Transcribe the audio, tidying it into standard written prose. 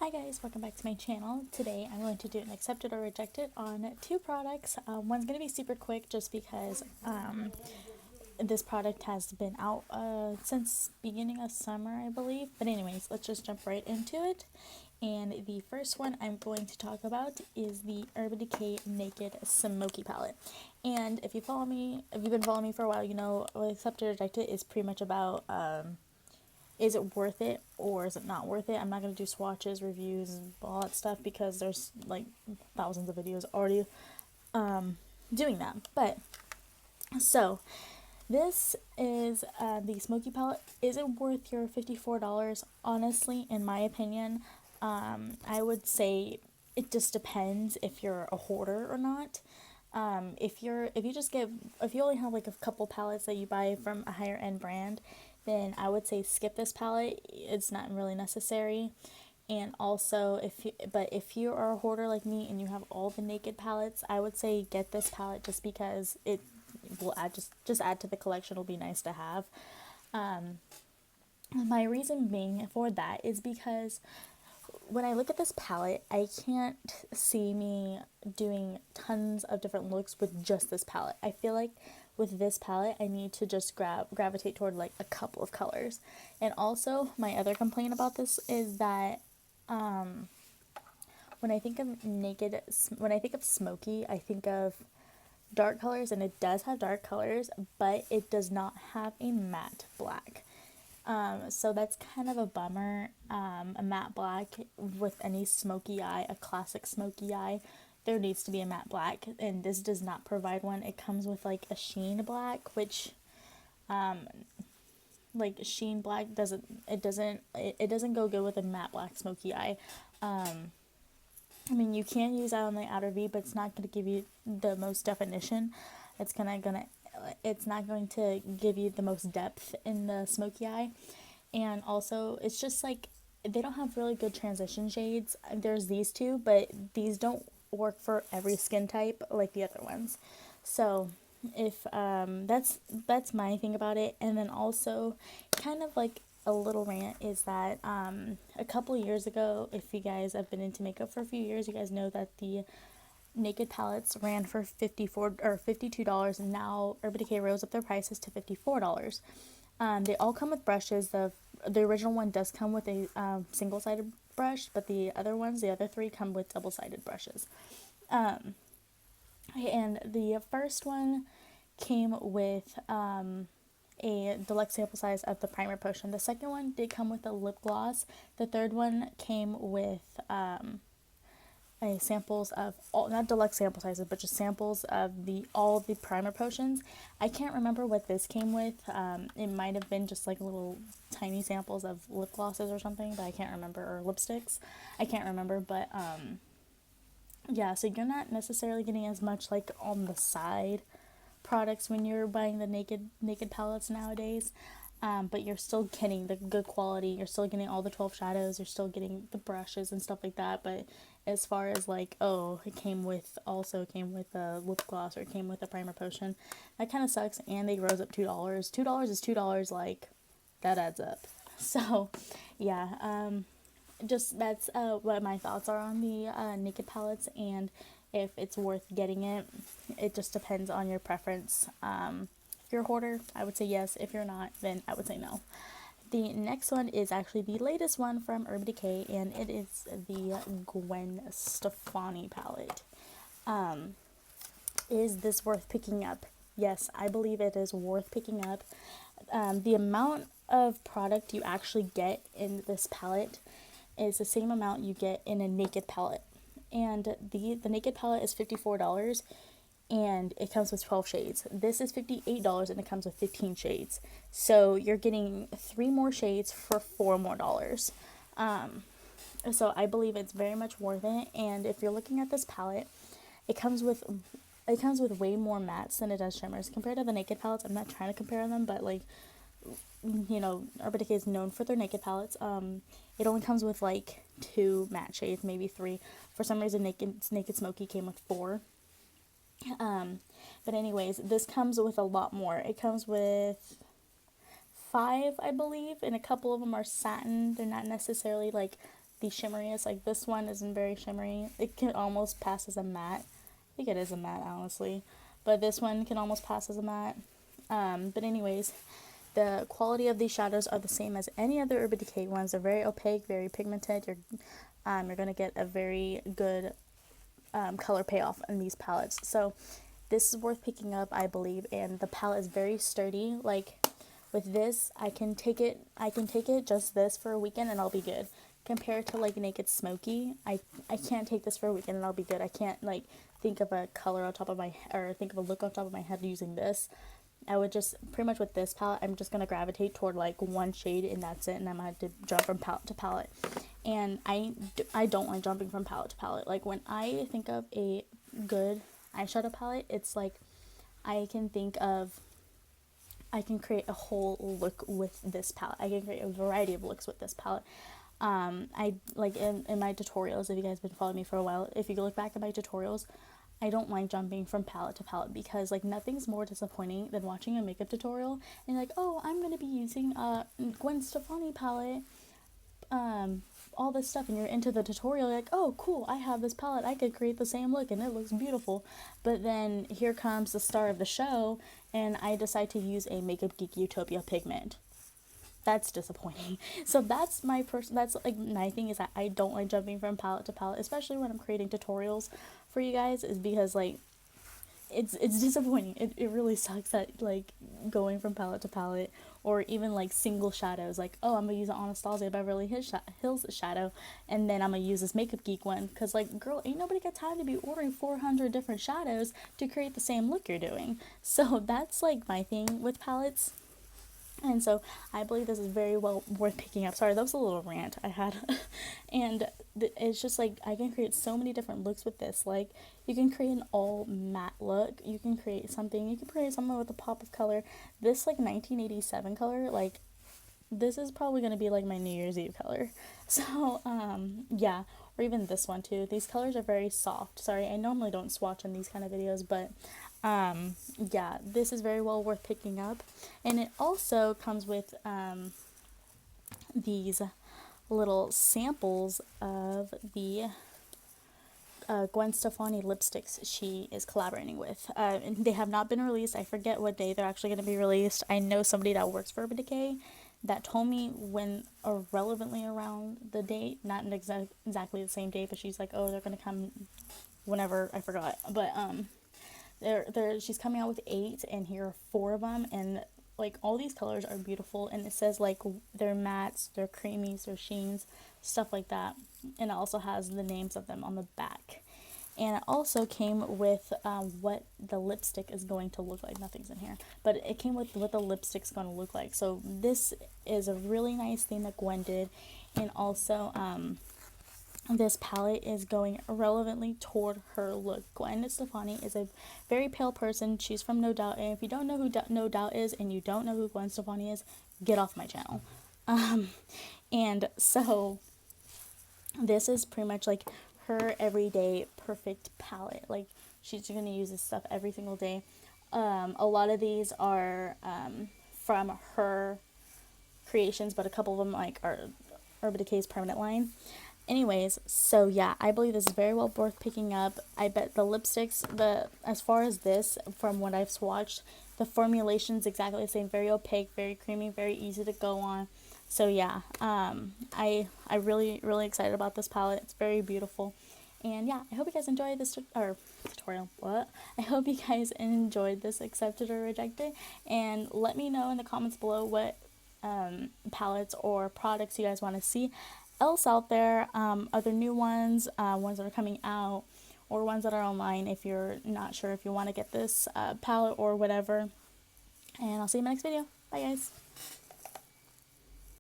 Hi guys, welcome back to my channel. Today I'm going to do an accepted or rejected on two products. One's going to be super quick just because this product has been out since beginning of summer, I believe. But anyways, let's just jump right into it. And the first one I'm going to talk about is the Urban Decay Naked Smokey palette. And if you've been following me for a while, you know accepted or rejected is pretty much about is it worth it or is it not worth it? I'm not going to do swatches, reviews, and all that stuff because there's like thousands of videos already doing that. But so this is the Smokey palette. Is it worth your $54? Honestly, in my opinion, I would say it just depends if you're a hoarder or not. If you only have like a couple palettes that you buy from a higher end brand, then I would say skip this palette. It's not really necessary. And also, if you are a hoarder like me and you have all the naked palettes, I would say get this palette just because it will just add to the collection. It'll be nice to have. My reason being for that is because when I look at this palette, I can't see me doing tons of different looks with just this palette. I feel like with this palette, I need to just gravitate toward like a couple of colors. And also, my other complaint about this is that when I think of when I think of smoky, I think of dark colors, and it does have dark colors, but it does not have a matte black. So that's kind of a bummer. A matte black with any smoky eye, a classic smoky eye, there needs to be a matte black, and this does not provide one. It comes with like a sheen black, which like sheen black doesn't go good with a matte black smoky eye. I mean, you can use that on the outer V, but it's not going to give you the most definition. It's it's not going to give you the most depth in the smoky eye. And also, it's just like they don't have really good transition shades. There's these two, but these don't work for every skin type like the other ones. So, if that's my thing about it. And then also, kind of like a little rant is that a couple years ago, if you guys have been into makeup for a few years, you guys know that the naked palettes ran for $52, and now Urban Decay rose up their prices to $54. They all come with brushes. The original one does come with a single-sided brush, but the other three, come with double-sided brushes. And the first one came with a deluxe sample size of the primer potion. The second one did come with a lip gloss. The third one came with samples of all, not deluxe sample sizes, but just samples of all the primer potions. I can't remember what this came with. It might have been just like little tiny samples of lip glosses or something, but I can't remember, or lipsticks. I can't remember, but yeah, so you're not necessarily getting as much like on the side products when you're buying the naked palettes nowadays. But you're still getting the good quality. You're still getting all the 12 shadows. You're still getting the brushes and stuff like that. But as far as like, oh, it came with a lip gloss, or it came with a primer potion, that kind of sucks. And they rose up $2. $2 is $2. Like, that adds up. So, yeah. Just that's what my thoughts are on the naked palettes, and if it's worth getting it. It just depends on your preference. If you're a hoarder, I would say yes. If you're not, then I would say no. The next one is actually the latest one from Urban Decay, and it is the Gwen Stefani palette. Is this worth picking up? Yes, I believe it is worth picking up. The amount of product you actually get in this palette is the same amount you get in a naked palette. And the naked palette is $54, and it comes with 12 shades. This is $58, and it comes with 15 shades. So you're getting 3 more shades for $4 more. So I believe it's very much worth it. And if you're looking at this palette, it comes with way more mattes than it does shimmers compared to the naked palettes. I'm not trying to compare them, but like, you know, Urban Decay is known for their naked palettes. It only comes with like 2 matte shades, maybe 3. For some reason, Naked Smokey came with 4. But anyways, this comes with a lot more. It comes with 5, I believe, and a couple of them are satin. They're not necessarily like the shimmeriest. Like this one isn't very shimmery. It can almost pass as a matte. I think it is a matte, honestly, but this one can almost pass as a matte. But anyways, the quality of these shadows are the same as any other Urban Decay ones. They're very opaque, very pigmented. You're gonna get a very good color payoff in these palettes. So this is worth picking up, I believe, and the palette is very sturdy. Like with this, I can take it just this for a weekend and I'll be good. Compared to like Naked Smokey, I can't take this for a weekend and I'll be good. I can't like think of a color on top of my, or think of a look on top of my head using this. I would just, pretty much with this palette, I'm just going to gravitate toward like one shade and that's it, and I'm going to have to jump from palette to palette. And I don't like jumping from palette to palette. Like when I think of a good eyeshadow palette, it's like I can create a whole look with this palette. I can create a variety of looks with this palette. I like in my tutorials, if you guys have been following me for a while, if you look back at my tutorials, I don't like jumping from palette to palette because like nothing's more disappointing than watching a makeup tutorial and you're like, oh, I'm going to be using Gwen Stefani palette, all this stuff, and you're into the tutorial, you're like, oh cool, I have this palette, I could create the same look and it looks beautiful. But then here comes the star of the show and I decide to use a Makeup Geek Utopia pigment. That's disappointing. So that's that's like my thing, is that I don't like jumping from palette to palette, especially when I'm creating tutorials for you guys, is because like it's disappointing. It really sucks that like going from palette to palette, or even like single shadows, like, oh, I'm gonna use an Anastasia Beverly Hills shadow and then I'm gonna use this Makeup Geek one, because like, girl, ain't nobody got time to be ordering 400 different shadows to create the same look you're doing. So that's like my thing with palettes. And so I believe this is very well worth picking up. Sorry, that was a little rant I had. And it's just like, I can create so many different looks with this. Like, you can create an all matte look. You can create something with a pop of color. This like 1987 color, like this is probably going to be like my New Year's Eve color. So, yeah. Or even this one too. These colors are very soft. Sorry, I normally don't swatch in these kind of videos, but yeah, this is very well worth picking up. And it also comes with these little samples of the Gwen Stefani lipsticks she is collaborating with. And they have not been released. I forget what day they're actually going to be released. I know somebody that works for Urban Decay that told me when, or relevantly around the date, not exactly the same day, but she's like, oh, they're going to come whenever, I forgot. But she's coming out with 8, and here are 4 of them, and like all these colors are beautiful, and it says like they're mattes, they're creamies, they're sheens, stuff like that. And it also has the names of them on the back. And it also came with what the lipstick is going to look like. Nothing's in here, but it came with what the lipstick's going to look like. So this is a really nice thing that Gwen did. And also this palette is going relevantly toward her look. Gwen Stefani is a very pale person. She's from No Doubt, and if you don't know who No Doubt is and you don't know who Gwen Stefani is, get off my channel. And so this is pretty much like her everyday perfect palette. Like, she's going to use this stuff every single day. A lot of these are from her creations, but a couple of them like are Urban Decay's permanent line. Anyways, so yeah, I believe this is very well worth picking up. I bet the lipsticks, as far as this, from what I've swatched, the formulation's exactly the same. Very opaque, very creamy, very easy to go on. So yeah, I really excited about this palette. It's very beautiful. And yeah, I hope you guys enjoyed this tutorial. I hope you guys enjoyed this accepted or rejected, and let me know in the comments below what palettes or products you guys want to see else out there, other new ones, ones that are coming out, or ones that are online if you're not sure if you want to get this palette or whatever. And I'll see you in my next video. Bye guys.